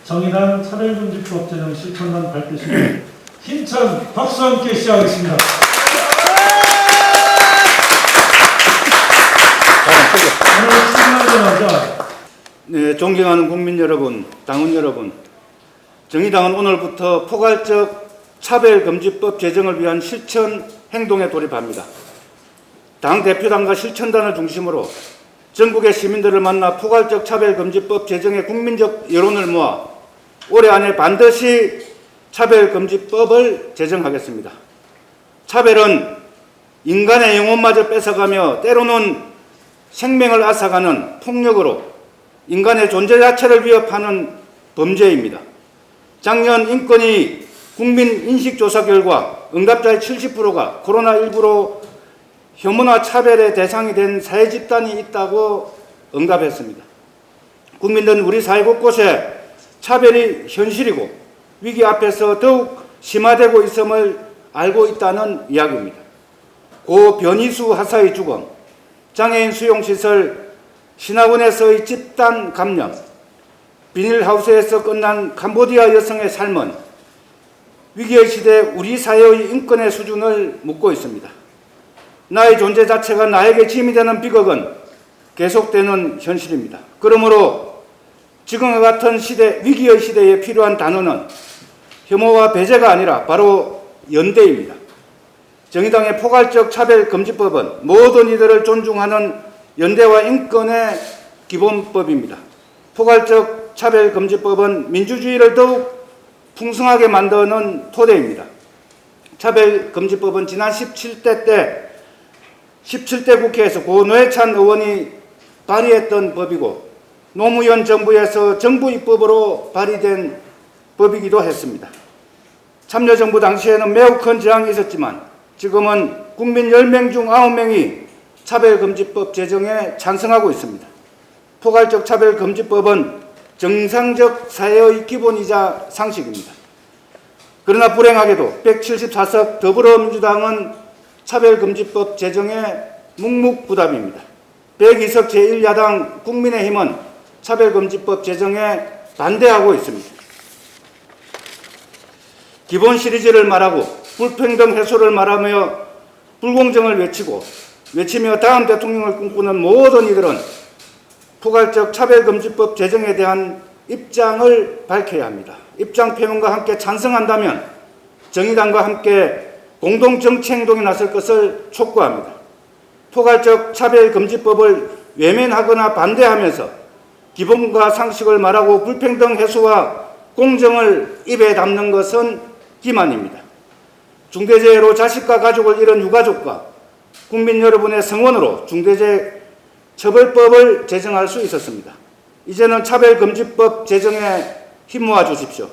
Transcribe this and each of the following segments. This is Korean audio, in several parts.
정의당 차별금지법 제정 실천단 발표식을 힘찬 박수와 함께 시작하겠습니다. 오늘 시작하자마자 네, 존경하는 국민 여러분, 당원 여러분, 정의당은 오늘부터 포괄적 차별금지법 제정을 위한 실천 행동에 돌입합니다. 당 대표단과 실천단을 중심으로 전국의 시민들을 만나 포괄적 차별금지법 제정의 국민적 여론을 모아 올해 안에 반드시 차별금지법을 제정하겠습니다. 차별은 인간의 영혼마저 뺏어가며 때로는 생명을 앗아가는 폭력으로 인간의 존재 자체를 위협하는 범죄입니다. 작년 인권위 국민 인식조사 결과 응답자의 70%가 코로나19로 혐오나 차별의 대상이 된 사회 집단이 있다고 응답했습니다. 국민들은 우리 사회 곳곳에 차별이 현실이고 위기 앞에서 더욱 심화되고 있음을 알고 있다는 이야기입니다. 고 변희수 하사의 죽음, 장애인 수용시설 신화군에서의 집단 감염, 비닐하우스에서 끝난 캄보디아 여성의 삶은 위기의 시대 우리 사회의 인권의 수준을 묻고 있습니다. 나의 존재 자체가 나에게 짐이 되는 비극은 계속되는 현실입니다. 그러므로 지금과 같은 시대, 위기의 시대에 필요한 단어는 혐오와 배제가 아니라 바로 연대입니다. 정의당의 포괄적 차별금지법은 모든 이들을 존중하는 연대와 인권의 기본법입니다. 포괄적 차별금지법은 민주주의를 더욱 풍성하게 만드는 토대입니다. 차별금지법은 지난 17대 국회에서 고 노회찬 의원이 발의했던 법이고 노무현 정부에서 정부 입법으로 발의된 법이기도 했습니다. 참여정부 당시에는 매우 큰 저항이 있었지만 지금은 국민 10명 중 9명이 차별금지법 제정에 찬성하고 있습니다. 포괄적 차별금지법은 정상적 사회의 기본이자 상식입니다. 그러나 불행하게도 174석 더불어민주당은 차별금지법 제정에 묵묵부답입니다. 102석 제1야당 국민의힘은 차별금지법 제정에 반대하고 있습니다. 기본 시리즈를 말하고 불평등 해소를 말하며 불공정을 외치며 다음 대통령을 꿈꾸는 모든 이들은 포괄적 차별금지법 제정에 대한 입장을 밝혀야 합니다. 입장 표명과 함께 찬성한다면 정의당과 함께 공동정치행동에 나설 것을 촉구합니다. 포괄적 차별금지법을 외면하거나 반대하면서 기본과 상식을 말하고 불평등 해소와 공정을 입에 담는 것은 기만입니다. 중대재해로 자식과 가족을 잃은 유가족과 국민 여러분의 성원으로 중대재해 처벌법을 제정할 수 있었습니다. 이제는 차별금지법 제정에 힘모아 주십시오.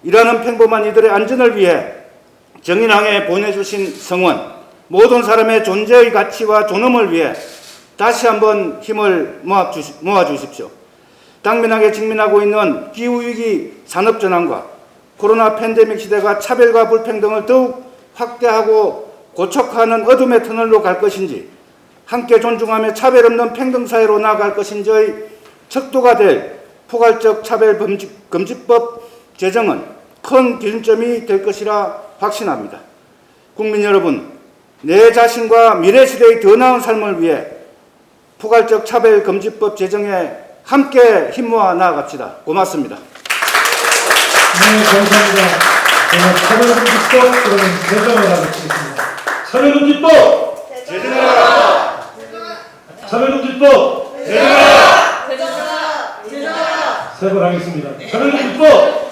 일하는 평범한 이들의 안전을 위해 정의당에 보내주신 성원, 모든 사람의 존재의 가치와 존엄을 위해 다시 한번 힘을 모아 주십시오. 당면하게 직면하고 있는 기후위기 산업전환과 코로나 팬데믹 시대가 차별과 불평등을 더욱 확대하고 고촉하는 어둠의 터널로 갈 것인지 함께 존중하며 차별 없는 평등사회로 나아갈 것인지의 척도가 될 포괄적 차별금지법 제정은 큰 기준점이 될 것이라 확신합니다. 국민 여러분, 내 자신과 미래 시대의 더 나은 삶을 위해 포괄적 차별금지법 제정에 함께 힘모아 나아갑시다. 고맙습니다. 네, 감사합니다. 차별금지법 그러면 제정을 하겠습니다. 차별금지법 제정하라! 차별금지법 제정하라! 세 번 하겠습니다. 차별금지법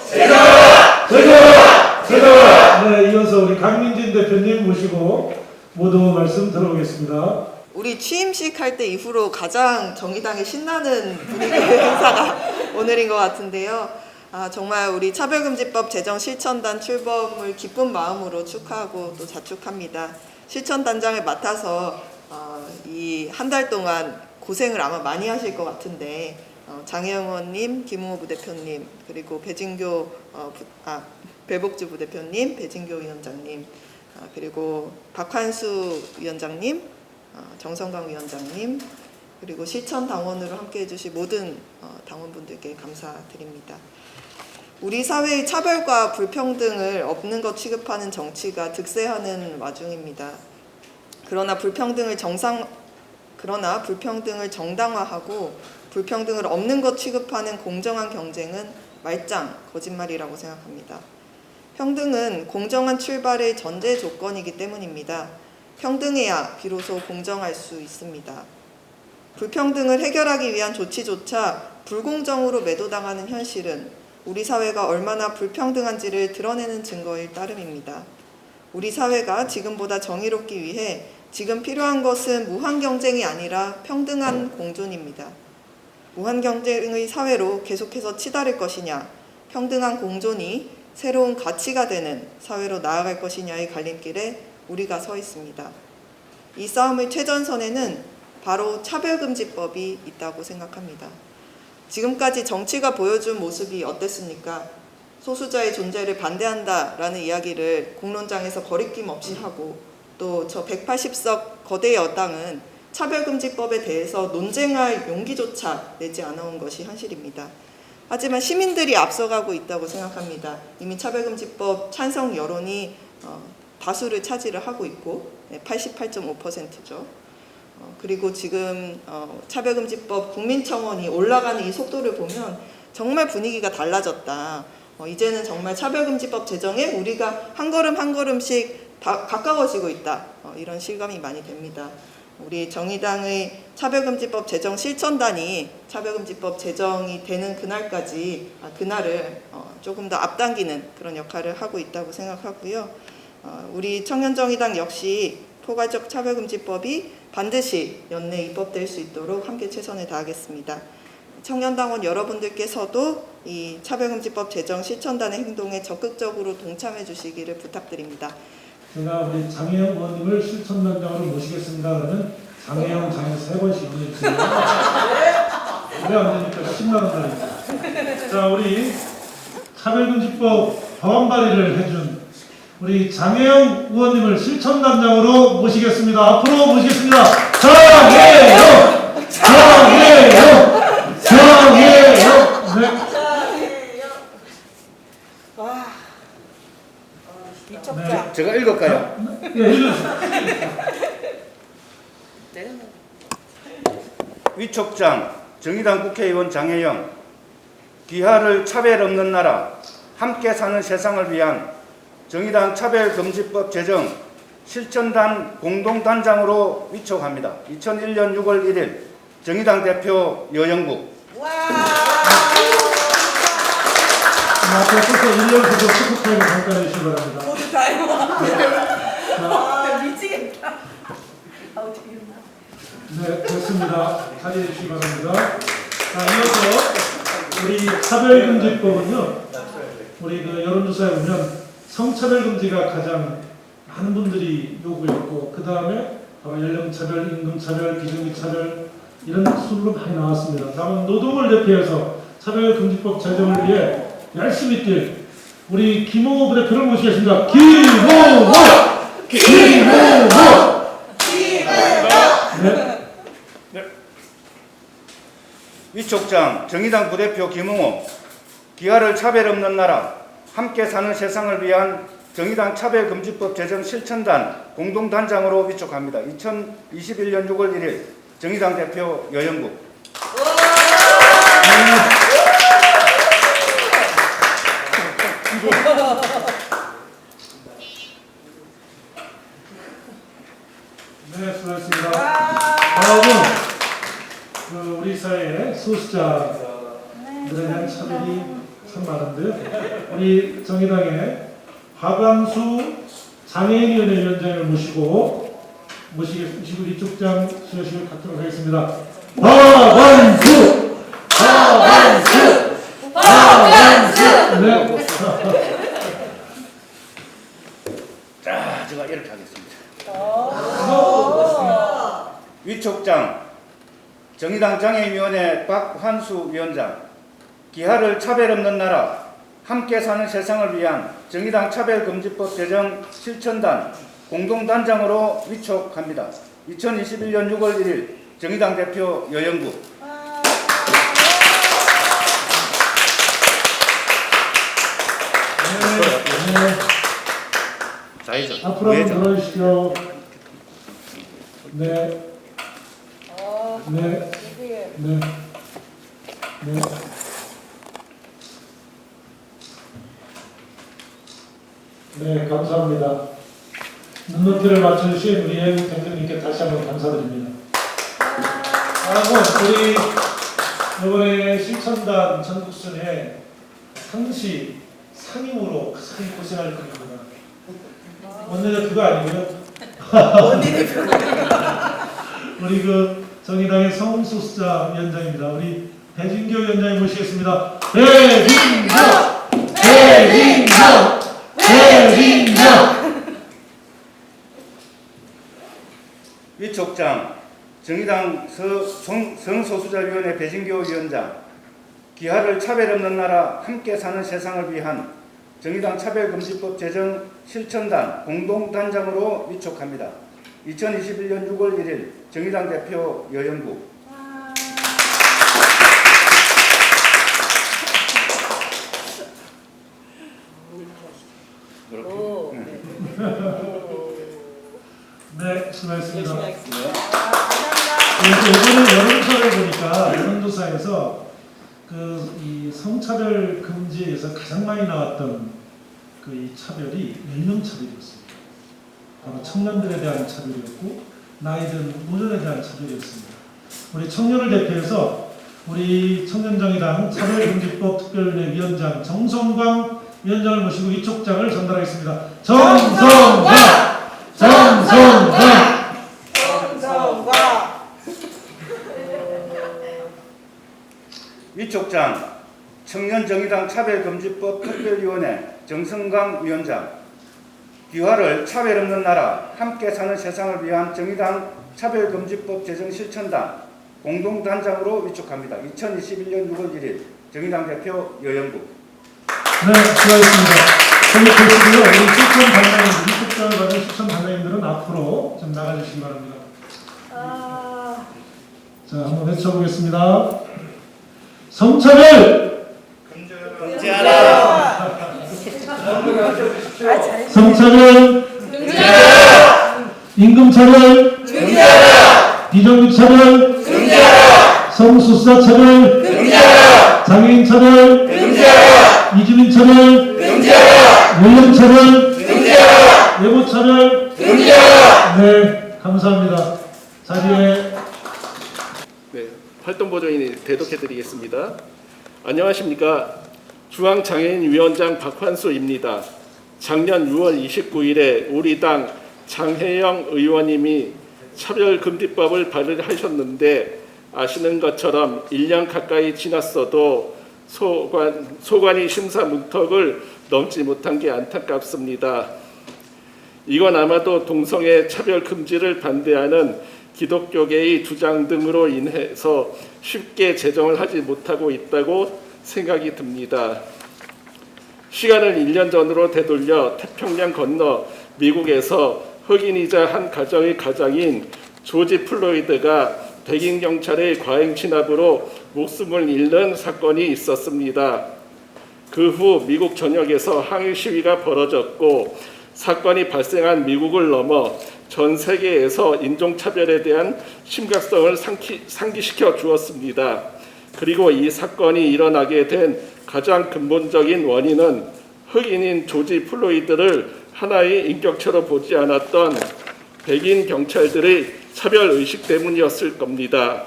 제정하라! 제정하라! 제정하라! 네, 이어서 우리 강민진 대표님 모시고 모두 말씀 들어보겠습니다. 우리 취임식 할 때 이후로 가장 정의당이 신나는 분위기의 행사가 오늘인 것 같은데요. 정말 우리 차별금지법 제정 실천단 출범을 기쁜 마음으로 축하하고 또 자축합니다. 실천단장을 맡아서 이 한 달 동안 고생을 아마 많이 하실 것 같은데 장혜영 의원님, 김웅호 부대표님, 그리고 배복주 부대표님, 배진교 위원장님, 그리고 박환수 위원장님, 정성광 위원장님, 그리고 실천 당원으로 함께해 주신 모든 당원분들께 감사드립니다. 우리 사회의 차별과 불평등을 없는 것 취급하는 정치가 득세하는 와중입니다. 그러나 불평등을 정당화하고 불평등을 없는 것 취급하는 공정한 경쟁은 말짱 거짓말이라고 생각합니다. 평등은 공정한 출발의 전제 조건이기 때문입니다. 평등해야 비로소 공정할 수 있습니다. 불평등을 해결하기 위한 조치조차 불공정으로 매도당하는 현실은 우리 사회가 얼마나 불평등한지를 드러내는 증거일 따름입니다. 우리 사회가 지금보다 정의롭기 위해 지금 필요한 것은 무한 경쟁이 아니라 평등한 공존입니다. 무한 경쟁의 사회로 계속해서 치달을 것이냐, 평등한 공존이 새로운 가치가 되는 사회로 나아갈 것이냐의 갈림길에 우리가 서 있습니다. 이 싸움의 최전선에는 바로 차별금지법이 있다고 생각합니다. 지금까지 정치가 보여준 모습이 어땠습니까? 소수자의 존재를 반대한다라는 이야기를 공론장에서 거리낌 없이 하고 또 저 180석 거대 여당은 차별금지법에 대해서 논쟁할 용기조차 내지 않아온 것이 현실입니다. 하지만 시민들이 앞서가고 있다고 생각합니다. 이미 차별금지법 찬성 여론이 다수를 차지를 하고 있고 88.5%죠. 그리고 지금 차별금지법 국민청원이 올라가는 이 속도를 보면 정말 분위기가 달라졌다. 이제는 정말 차별금지법 제정에 우리가 한 걸음 한 걸음씩 가까워지고 있다. 이런 실감이 많이 됩니다. 우리 정의당의 차별금지법 제정 실천단이 차별금지법 제정이 되는 그날까지 그날을 조금 더 앞당기는 그런 역할을 하고 있다고 생각하고요. 우리 청년정의당 역시 포괄적 차별금지법이 반드시 연내 입법될 수 있도록 함께 최선을 다하겠습니다. 청년당원 여러분들께서도 이 차별금지법 제정 실천단의 행동에 적극적으로 동참해 주시기를 부탁드립니다. 제가 우리 장혜영 의원님을 실천단장으로 모시겠습니다. 그러면 장혜영 장애 3번씩 보내주세요. 왜 안 되니까 신나는 날입니다. 자, 우리 차별금지법 법안 발의를 해준 우리 장혜영 의원님을 실천단장으로 모시겠습니다. 앞으로 모시겠습니다. 장혜영! 장혜영! 장혜영! 네. 미쳤다. 제가 읽을까요? 예, 읽으세요. 위촉장 정의당 국회의원 장혜영, 기하를 차별 없는 나라, 함께 사는 세상을 위한 정의당 차별금지법 제정 실천단 공동단장으로 위촉합니다. 2001년 6월 1일 정의당 대표 여영국. 앞에서 1년서도 스포타임을 잠깐 해주시기 바랍니다. 모두 다 해봐. 네. 미치겠다. 어떻게 했나? 네, 좋습니다. 자리해 주시기 바랍니다. 자, 이어서 우리 차별금지법은요, 우리 그 여론조사에 보면 성차별금지가 가장 많은 분들이 요구했고, 그 다음에 연령차별, 임금차별, 비정규차별 이런 순으로 많이 나왔습니다. 다만 노동을 대표해서 차별금지법 제정을 위해 열심히 뛸 우리 김홍호 부대표를 모시겠습니다. 김홍호! 김홍호! 네. 위촉장 정의당 부대표 김웅호, 기하를 차별 없는 나라, 함께 사는 세상을 위한 정의당 차별금지법 제정 실천단 공동단장으로 위촉합니다. 2021년 6월 1일 정의당 대표 여영국. 네, 수고하셨습니다. 다음은 우리 사회의 소수자들에 대한 차별이 참 많은데요. 우리 정의당의 박광수 장애인위원회 위원장을 모시고 위촉장 수여식을 갖도록 하겠습니다. 박광수! 박광수! 박광수! 네. 자, 제가 이렇게 하겠습니다. 위촉장 정의당 장애인위원회 박환수 위원장, 기하를 차별 없는 나라, 함께 사는 세상을 위한 정의당 차별금지법 제정 실천단 공동단장으로 위촉합니다. 2021년 6월 1일 정의당 대표 여영국. 좌회전. 앞으로 한번 우회전. 들어주시죠. 네. 네. 네. 네. 네, 감사합니다. 눈높이를 맞춰주신 우리 행 대표님께 다시 한번 감사드립니다. 우리 이번에 실천단 전국순회 상시 상임으로 가장 고생할 겁니다. 원내대표가 아니고요. 우리 그 정의당의 성소수자 위원장입니다. 우리 배진교 위원장님 모시겠습니다. 배진교! 배진교! 배진교! 위촉장 정의당 성소수자위원회 배진교 위원장, 기하를 차별 없는 나라 함께 사는 세상을 위한 정의당 차별금지법 제정 실천단 공동단장으로 위촉합니다. 2021년 6월 1일 정의당 대표 여영국. 네, 수고하셨습니다. 감사합니다. 이번에 여론조사를 보니까 여론조사에서 이 성차별 금지에서 가장 많이 나왔던 이 차별이 연령 차별이었습니다. 바로 청년들에 대한 차별이었고 나이든 노년에 대한 차별이었습니다. 우리 청년을 대표해서 우리 청년정의당 차별금지법 특별위원회 위원장 정성광 위원장을 모시고 위촉장을 전달하겠습니다. 정성광! 정성광! 위촉장 청년정의당 차별금지법 특별위원회 정성강 위원장, 기화를 차별 없는 나라 함께 사는 세상을 위한 정의당 차별금지법 제정 실천단 공동단장으로 위촉합니다. 2021년 6월 1일 정의당 대표 여영국. 네, 수고하셨습니다. 저희 보시고요. 우리 실천 단장님들, 위촉장을 받은 실천 단장님들은 앞으로 좀 나가주시기 바랍니다. 자, 한번 외쳐보겠습니다. 성차별! 금지하라. 성차별! 임금차별! 비정규차별! 성소수자 차별! 장애인 차별! 이주민 차별! 연령 차별! 외모 차별! 네, 감사합니다. 자리에 네, 활동보조인이 대독해드리겠습니다. 안녕하십니까. 중앙장애인위원장 박환수입니다. 작년 6월 29일에 우리 당 장혜영 의원님이 차별금지법을 발의하셨는데 아시는 것처럼 1년 가까이 지났어도 소관위 심사 문턱을 넘지 못한 게 안타깝습니다. 이건 아마도 동성애 차별 금지를 반대하는 기독교계의 주장 등으로 인해서 쉽게 제정을 하지 못하고 있다고 생각이 듭니다. 시간을 1년 전으로 되돌려 태평양 건너 미국에서 흑인이자 한 가정의 가장인 조지 플로이드가 백인 경찰의 과잉 진압으로 목숨을 잃는 사건이 있었습니다. 그 후 미국 전역에서 항의 시위가 벌어졌고 사건이 발생한 미국을 넘어 전 세계에서 인종차별에 대한 심각성을 상기시켜 주었습니다. 그리고 이 사건이 일어나게 된 가장 근본적인 원인은 흑인인 조지 플로이드를 하나의 인격체로 보지 않았던 백인 경찰들의 차별의식 때문이었을 겁니다.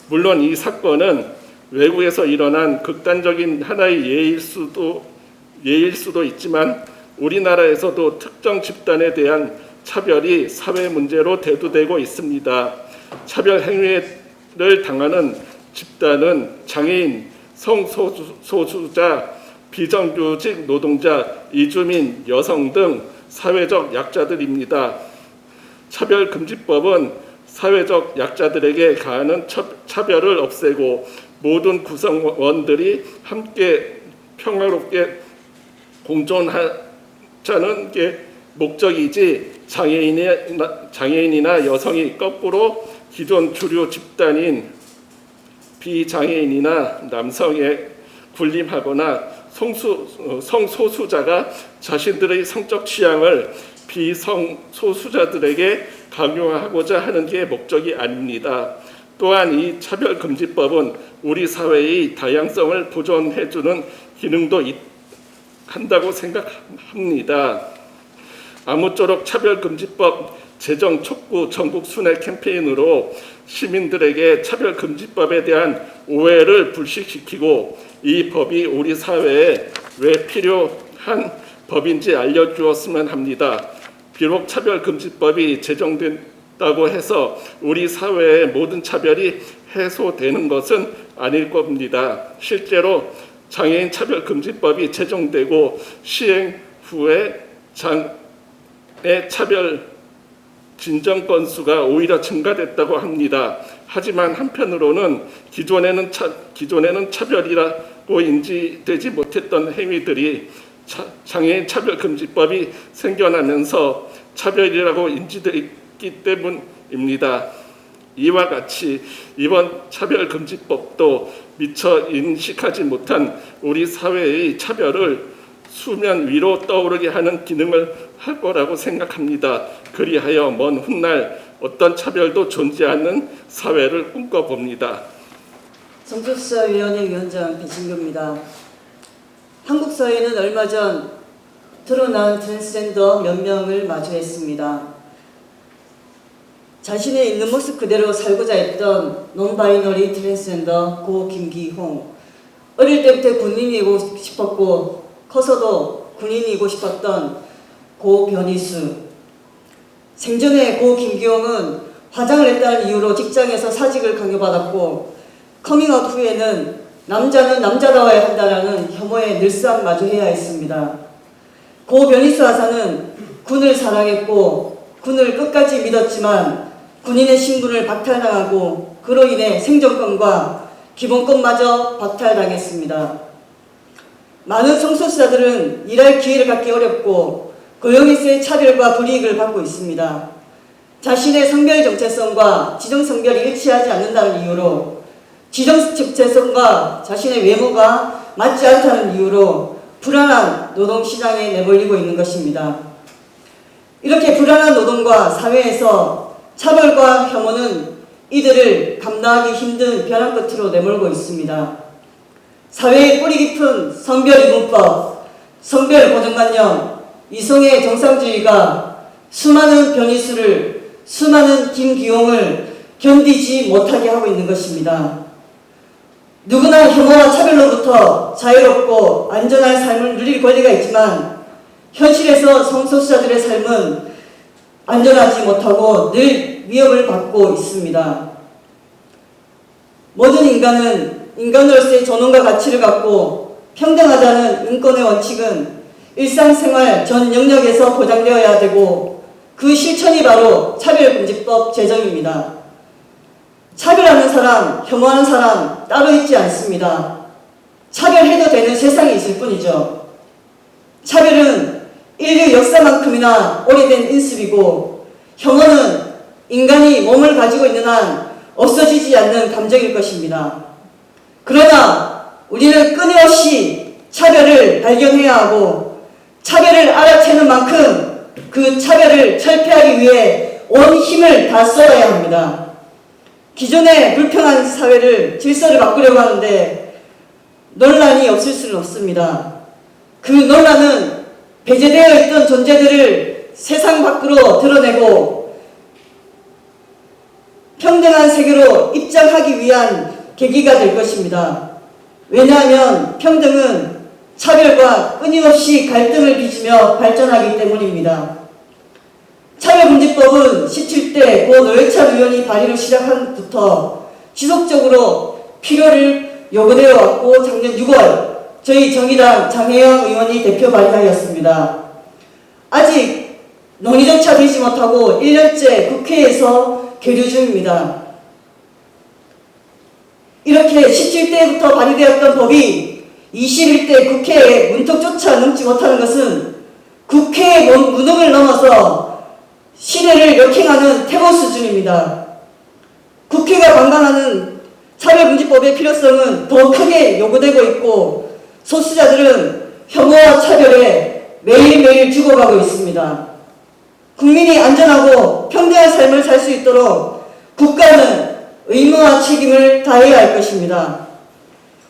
물론 이 사건은 외국에서 일어난 극단적인 하나의 예일 수도 있지만 우리나라에서도 특정 집단에 대한 차별이 사회 문제로 대두되고 있습니다. 차별 행위를 당하는 집단은 장애인, 성소수자, 비정규직 노동자, 이주민, 여성 등 사회적 약자들입니다. 차별금지법은 사회적 약자들에게 가하는 차별을 없애고 모든 구성원들이 함께 평화롭게 공존하자는 게 목적이지 장애인이나 여성이 거꾸로 기존 주류 집단인 비장애인이나 남성에 군림하거나 성소수자가 자신들의 성적 취향을 비성소수자들에게 강요하고자 하는 게 목적이 아닙니다. 또한 이 차별금지법은 우리 사회의 다양성을 보존해주는 기능도 한다고 생각합니다. 아무쪼록 차별금지법 제정 촉구 전국 순회 캠페인으로 시민들에게 차별금지법에 대한 오해를 불식시키고 이 법이 우리 사회에 왜 필요한 법인지 알려주었으면 합니다. 비록 차별금지법이 제정된다고 해서 우리 사회의 모든 차별이 해소되는 것은 아닐 겁니다. 실제로 장애인 차별금지법이 제정되고 시행 후에 장애 차별 진정 건수가 오히려 증가됐다고 합니다. 하지만 한편으로는 기존에는 차별이라고 인지되지 못했던 행위들이 장애인 차별금지법이 생겨나면서 차별이라고 인지됐기 때문입니다. 이와 같이 이번 차별금지법도 미처 인식하지 못한 우리 사회의 차별을 수면 위로 떠오르게 하는 기능을 할 거라고 생각합니다. 그리하여 먼 훗날 어떤 차별도 존재하는 사회를 꿈꿔봅니다. 성소수자위원회 위원장 배진규입니다. 한국 사회는 얼마 전 드러난 트랜스젠더 몇 명을 마주했습니다. 자신의 있는 모습 그대로 살고자 했던 논바이너리 트랜스젠더 고 김기홍. 어릴 때부터 군인이고 싶었고 커서도 군인이고 싶었던 고 변희수. 생전에 고 김기홍은 화장을 했다는 이유로 직장에서 사직을 강요받았고 커밍아웃 후에는 남자는 남자다워야 한다는 혐오에 늘상 마주해야 했습니다. 고 변희수 하사는 군을 사랑했고 군을 끝까지 믿었지만 군인의 신분을 박탈당하고 그로 인해 생존권과 기본권마저 박탈당했습니다. 많은 성소수자들은 일할 기회를 갖기 어렵고 고용에서의 차별과 불이익을 받고 있습니다. 자신의 성별 정체성과 지정 성별이 일치하지 않는다는 이유로 지정 정체성과 자신의 외모가 맞지 않다는 이유로 불안한 노동시장에 내몰리고 있는 것입니다. 이렇게 불안한 노동과 사회에서 차별과 혐오는 이들을 감당하기 힘든 벼랑 끝으로 내몰고 있습니다. 사회의 뿌리 깊은 성별이분법, 성별 고정관념, 이성의 정상주의가 수많은 변희수를, 수많은 김기홍을 견디지 못하게 하고 있는 것입니다. 누구나 혐오와 차별로부터 자유롭고 안전한 삶을 누릴 권리가 있지만 현실에서 성소수자들의 삶은 안전하지 못하고 늘 위협을 받고 있습니다. 모든 인간은 인간으로서의 존엄과 가치를 갖고 평등하다는 인권의 원칙은 일상생활 전 영역에서 보장되어야 되고 그 실천이 바로 차별금지법 제정입니다. 차별하는 사람, 혐오하는 사람 따로 있지 않습니다. 차별해도 되는 세상이 있을 뿐이죠. 차별은 인류 역사만큼이나 오래된 인습이고 혐오는 인간이 몸을 가지고 있는 한 없어지지 않는 감정일 것입니다. 그러나 우리는 끊임없이 차별을 발견해야 하고 차별을 알아채는 만큼 그 차별을 철폐하기 위해 온 힘을 다 쏟아야 합니다. 기존의 불평한 사회를 질서를 바꾸려고 하는데 논란이 없을 수는 없습니다. 그 논란은 배제되어 있던 존재들을 세상 밖으로 드러내고 평등한 세계로 입장하기 위한 계기가 될 것입니다. 왜냐하면 평등은 차별과 끊임없이 갈등을 빚으며 발전하기 때문입니다. 차별금지법은 17대 고 노회찬 의원이 발의를 시작한 부터 지속적으로 필요를 요구되어 왔고 작년 6월 저희 정의당 장혜영 의원이 대표 발의하였습니다. 아직 논의조차 되지 못하고 1년째 국회에서 계류 중입니다. 이렇게 17대부터 발의되었던 법이 21대 국회에 문턱조차 넘지 못하는 것은 국회의 무능을 넘어서 시대를 역행하는 태보 수준입니다. 국회가 관광하는 차별금지법의 필요성은 더 크게 요구되고 있고 소수자들은 혐오와 차별에 매일매일 죽어가고 있습니다. 국민이 안전하고 평등한 삶을 살 수 있도록 국가는 의무와 책임을 다해야 할 것입니다.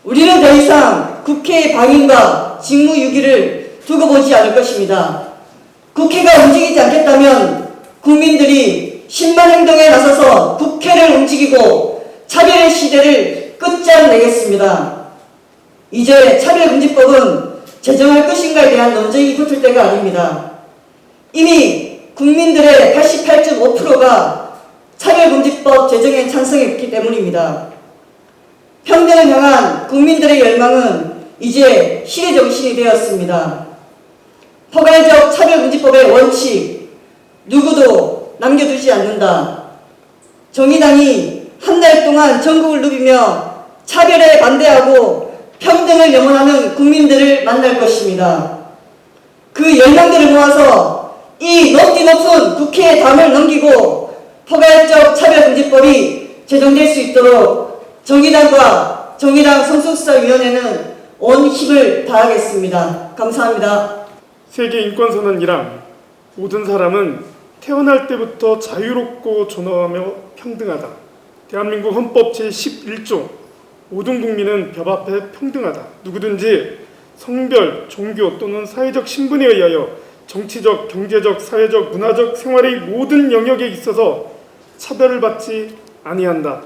우리는 더 이상 국회의 방임과 직무유기를 두고 보지 않을 것입니다. 국회가 움직이지 않겠다면 국민들이 신만 행동에 나서서 국회를 움직이고 차별의 시대를 끝장내겠습니다. 이제 차별금지법은 제정할 것인가에 대한 논쟁이 붙을 때가 아닙니다. 이미 국민들의 88.5%가 차별금지법 제정에 찬성했기 때문입니다. 평등을 향한 국민들의 열망은 이제 시대 정신이 되었습니다. 포괄적 차별금지법의 원칙, 누구도 남겨두지 않는다. 정의당이 한 달 동안 전국을 누비며 차별에 반대하고 평등을 염원하는 국민들을 만날 것입니다. 그 열망들을 모아서 이 높디 높은 국회의 담을 넘기고 포괄적 차별금지법이 제정될 수 있도록 정의당과 정의당 성소수자위원회는 온 힘을 다하겠습니다. 감사합니다. 세계 인권선언 1항 모든 사람은 태어날 때부터 자유롭고 존엄하며 평등하다. 대한민국 헌법 제11조 모든 국민은 법 앞에 평등하다. 누구든지 성별, 종교 또는 사회적 신분에 의하여 정치적, 경제적, 사회적, 문화적 생활의 모든 영역에 있어서 차별을 받지 아니한다.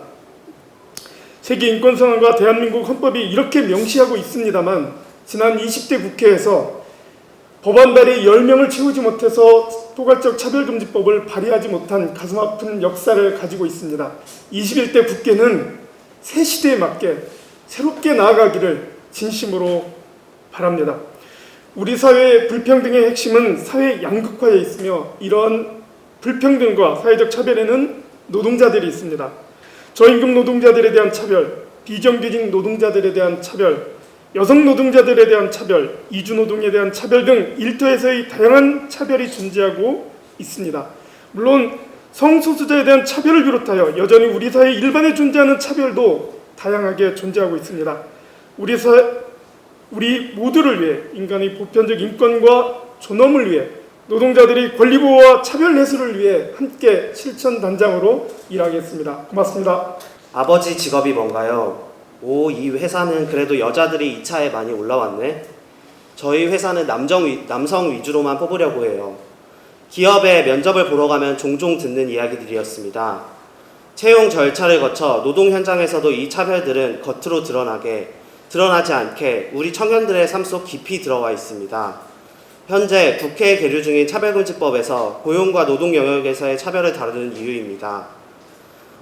세계인권선언과 대한민국 헌법이 이렇게 명시하고 있습니다만 지난 20대 국회에서 법안 발의 10명을 채우지 못해서 포괄적 차별금지법을 발의하지 못한 가슴 아픈 역사를 가지고 있습니다. 21대 국회는 새 시대에 맞게 새롭게 나아가기를 진심으로 바랍니다. 우리 사회의 불평등의 핵심은 사회 양극화에 있으며 이러한 불평등과 사회적 차별에는 노동자들이 있습니다. 저임금 노동자들에 대한 차별, 비정규직 노동자들에 대한 차별, 여성 노동자들에 대한 차별, 이주노동에 대한 차별 등 일터에서의 다양한 차별이 존재하고 있습니다. 물론 성소수자에 대한 차별을 비롯하여 여전히 우리 사회 일반에 존재하는 차별도 다양하게 존재하고 있습니다. 우리 모두를 위해 인간의 보편적 인권과 존엄을 위해 노동자들이 권리 보호와 차별 해소를 위해 함께 실천 단장으로 일하겠습니다. 고맙습니다. 아버지 직업이 뭔가요? 이 회사는 그래도 여자들이 2차에 많이 올라왔네. 저희 회사는 남성 위주로만 뽑으려고 해요. 기업에 면접을 보러 가면 종종 듣는 이야기들이었습니다. 채용 절차를 거쳐 노동 현장에서도 이 차별들은 겉으로 드러나지 않게 우리 청년들의 삶 속 깊이 들어와 있습니다. 현재 국회에 계류 중인 차별금지법에서 고용과 노동 영역에서의 차별을 다루는 이유입니다.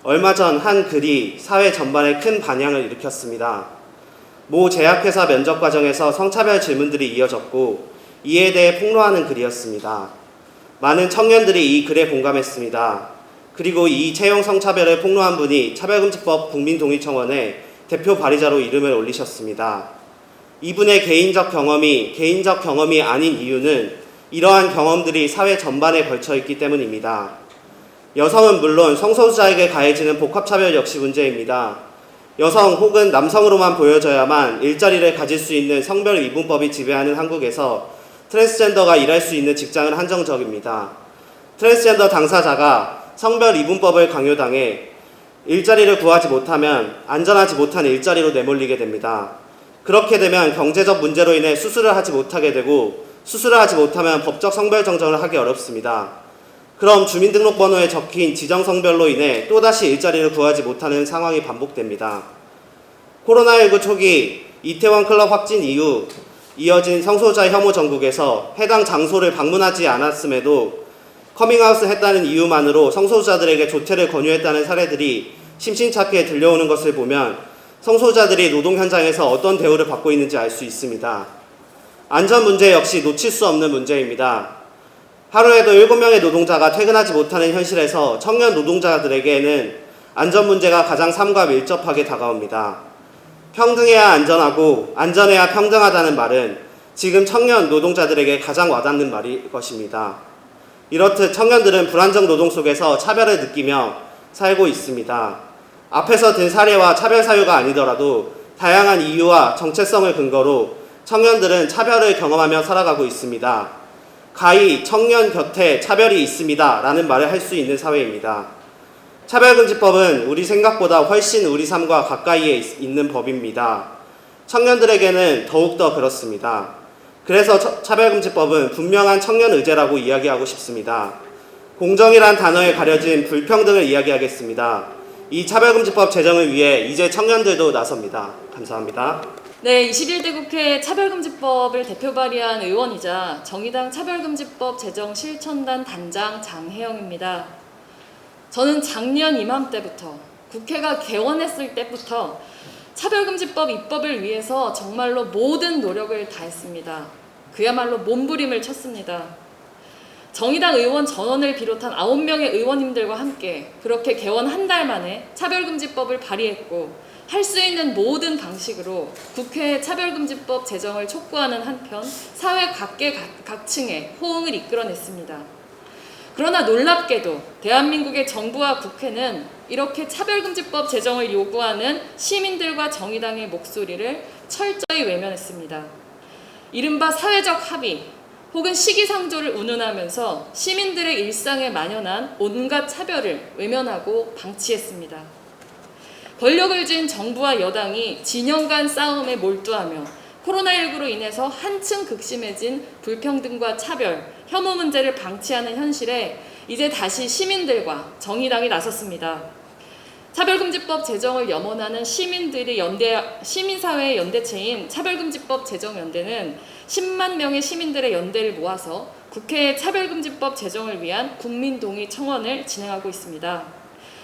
얼마 전 한 글이 사회 전반에 큰 반향을 일으켰습니다. 모 제약회사 면접 과정에서 성차별 질문들이 이어졌고 이에 대해 폭로하는 글이었습니다. 많은 청년들이 이 글에 공감했습니다. 그리고 이 채용 성차별을 폭로한 분이 차별금지법 국민동의청원에 대표 발의자로 이름을 올리셨습니다. 이분의 개인적 경험이 아닌 이유는 이러한 경험들이 사회 전반에 걸쳐 있기 때문입니다. 여성은 물론 성소수자에게 가해지는 복합차별 역시 문제입니다. 여성 혹은 남성으로만 보여져야만 일자리를 가질 수 있는 성별 이분법이 지배하는 한국에서 트랜스젠더가 일할 수 있는 직장은 한정적입니다. 트랜스젠더 당사자가 성별 이분법을 강요당해 일자리를 구하지 못하면 안전하지 못한 일자리로 내몰리게 됩니다. 그렇게 되면 경제적 문제로 인해 수술을 하지 못하게 되고 수술을 하지 못하면 법적 성별 정정을 하기 어렵습니다. 그럼 주민등록번호에 적힌 지정성별로 인해 또다시 일자리를 구하지 못하는 상황이 반복됩니다. 코로나19 초기 이태원 클럽 확진 이후 이어진 성소수자 혐오 전국에서 해당 장소를 방문하지 않았음에도 커밍아웃을 했다는 이유만으로 성소수자들에게 조퇴를 권유했다는 사례들이 심심찮게 들려오는 것을 보면 성소수자들이 노동 현장에서 어떤 대우를 받고 있는지 알 수 있습니다. 안전 문제 역시 놓칠 수 없는 문제입니다. 하루에도 7명의 노동자가 퇴근하지 못하는 현실에서 청년 노동자들에게는 안전 문제가 가장 삶과 밀접하게 다가옵니다. 평등해야 안전하고 안전해야 평등하다는 말은 지금 청년 노동자들에게 가장 와닿는 말일 것입니다. 이렇듯 청년들은 불안정 노동 속에서 차별을 느끼며 살고 있습니다. 앞에서 든 사례와 차별 사유가 아니더라도 다양한 이유와 정체성을 근거로 청년들은 차별을 경험하며 살아가고 있습니다. 가히 청년 곁에 차별이 있습니다 라는 말을 할 수 있는 사회입니다. 차별금지법은 우리 생각보다 훨씬 우리 삶과 가까이에 있는 법입니다. 청년들에게는 더욱더 그렇습니다. 그래서 차별금지법은 분명한 청년 의제라고 이야기하고 싶습니다. 공정이란 단어에 가려진 불평등을 이야기하겠습니다. 이 차별금지법 제정을 위해 이제 청년들도 나섭니다. 감사합니다. 네, 21대 국회 차별금지법을 대표 발의한 의원이자 정의당 차별금지법 제정 실천단 단장 장혜영입니다. 저는 작년 이맘때부터 국회가 개원했을 때부터 차별금지법 입법을 위해서 정말로 모든 노력을 다했습니다. 그야말로 몸부림을 쳤습니다. 정의당 의원 전원을 비롯한 9명의 의원님들과 함께 그렇게 개원 한 달 만에 차별금지법을 발의했고 할 수 있는 모든 방식으로 국회의 차별금지법 제정을 촉구하는 한편 사회 각계각층의 호응을 이끌어냈습니다. 그러나 놀랍게도 대한민국의 정부와 국회는 이렇게 차별금지법 제정을 요구하는 시민들과 정의당의 목소리를 철저히 외면했습니다. 이른바 사회적 합의 혹은 시기상조를 운운하면서 시민들의 일상에 만연한 온갖 차별을 외면하고 방치했습니다. 권력을 쥔 정부와 여당이 진영 간 싸움에 몰두하며 코로나19로 인해서 한층 극심해진 불평등과 차별, 혐오 문제를 방치하는 현실에 이제 다시 시민들과 정의당이 나섰습니다. 차별금지법 제정을 염원하는 시민사회의 연대체인 차별금지법 제정연대는 10만 명의 시민들의 연대를 모아서 국회의 차별금지법 제정을 위한 국민동의 청원을 진행하고 있습니다.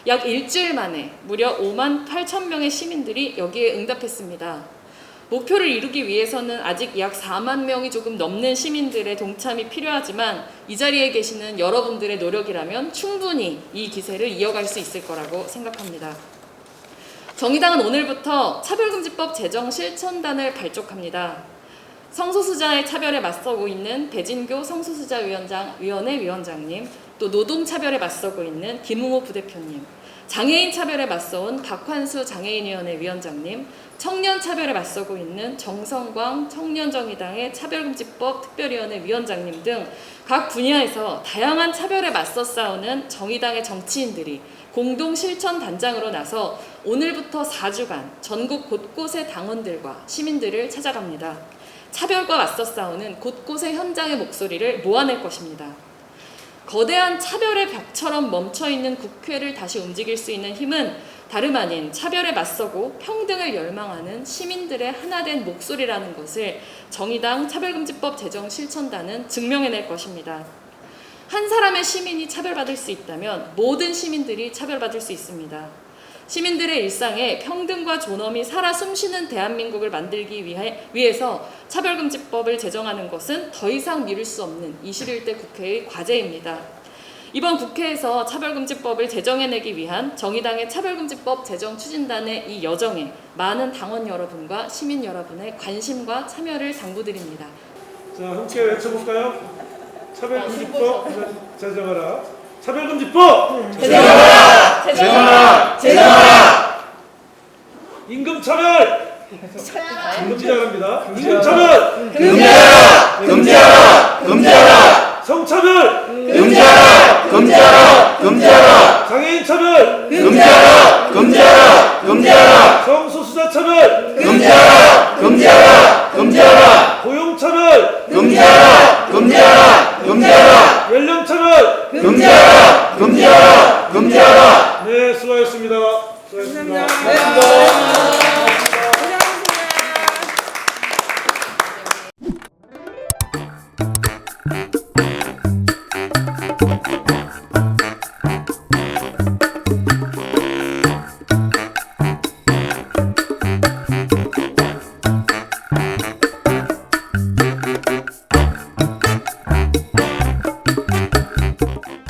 약 일주일 만에 무려 5만 8천 명의 시민들이 여기에 응답했습니다. 목표를 이루기 위해서는 아직 약 4만 명이 조금 넘는 시민들의 동참이 필요하지만 이 자리에 계시는 여러분들의 노력이라면 충분히 이 기세를 이어갈 수 있을 거라고 생각합니다. 정의당은 오늘부터 차별금지법 제정 실천단을 발족합니다. 성소수자의 차별에 맞서고 있는 배진교 성소수자위원회 위원장님, 또 노동차별에 맞서고 있는 김웅호 부대표님, 장애인 차별에 맞서온 박환수 장애인위원회 위원장님, 청년 차별에 맞서고 있는 정성광 청년정의당의 차별금지법 특별위원회 위원장님 등 각 분야에서 다양한 차별에 맞서 싸우는 정의당의 정치인들이 공동 실천 단장으로 나서 오늘부터 4주간 전국 곳곳의 당원들과 시민들을 찾아갑니다. 차별과 맞서 싸우는 곳곳의 현장의 목소리를 모아낼 것입니다. 거대한 차별의 벽처럼 멈춰있는 국회를 다시 움직일 수 있는 힘은 다름 아닌 차별에 맞서고 평등을 열망하는 시민들의 하나된 목소리라는 것을 정의당 차별금지법 제정 실천단은 증명해낼 것입니다. 한 사람의 시민이 차별받을 수 있다면 모든 시민들이 차별받을 수 있습니다. 시민들의 일상에 평등과 존엄이 살아 숨쉬는 대한민국을 만들기 위해서 차별금지법을 제정하는 것은 더 이상 미룰 수 없는 21대 국회의 과제입니다. 이번 국회에서 차별금지법을 제정해내기 위한 정의당의 차별금지법 제정 추진단의 이 여정에 많은 당원 여러분과 시민 여러분의 관심과 참여를 당부드립니다. 자, 함께 외쳐볼까요? 차별금지법 제정하라. 차별금지법 제정하라! 제정하라! 제정하라! 임금차별! 금지하랍니다. 임금차별! 금지하라! 금지하라! 금지하라! 성차별! 금지하라! 금지하라! 금지하라! 장애인차별! 금지하라! 금지하라! 금지하라! 성소수자차별! 금지하라! 금지하라! 금지하라! 고용차별! 금지하라! 금지하라! 금지하라! 연령차별! 금지하라! 금지하라! 금지하라! 네, 수고하셨습니다. 수고하셨습니다. 감사합니다.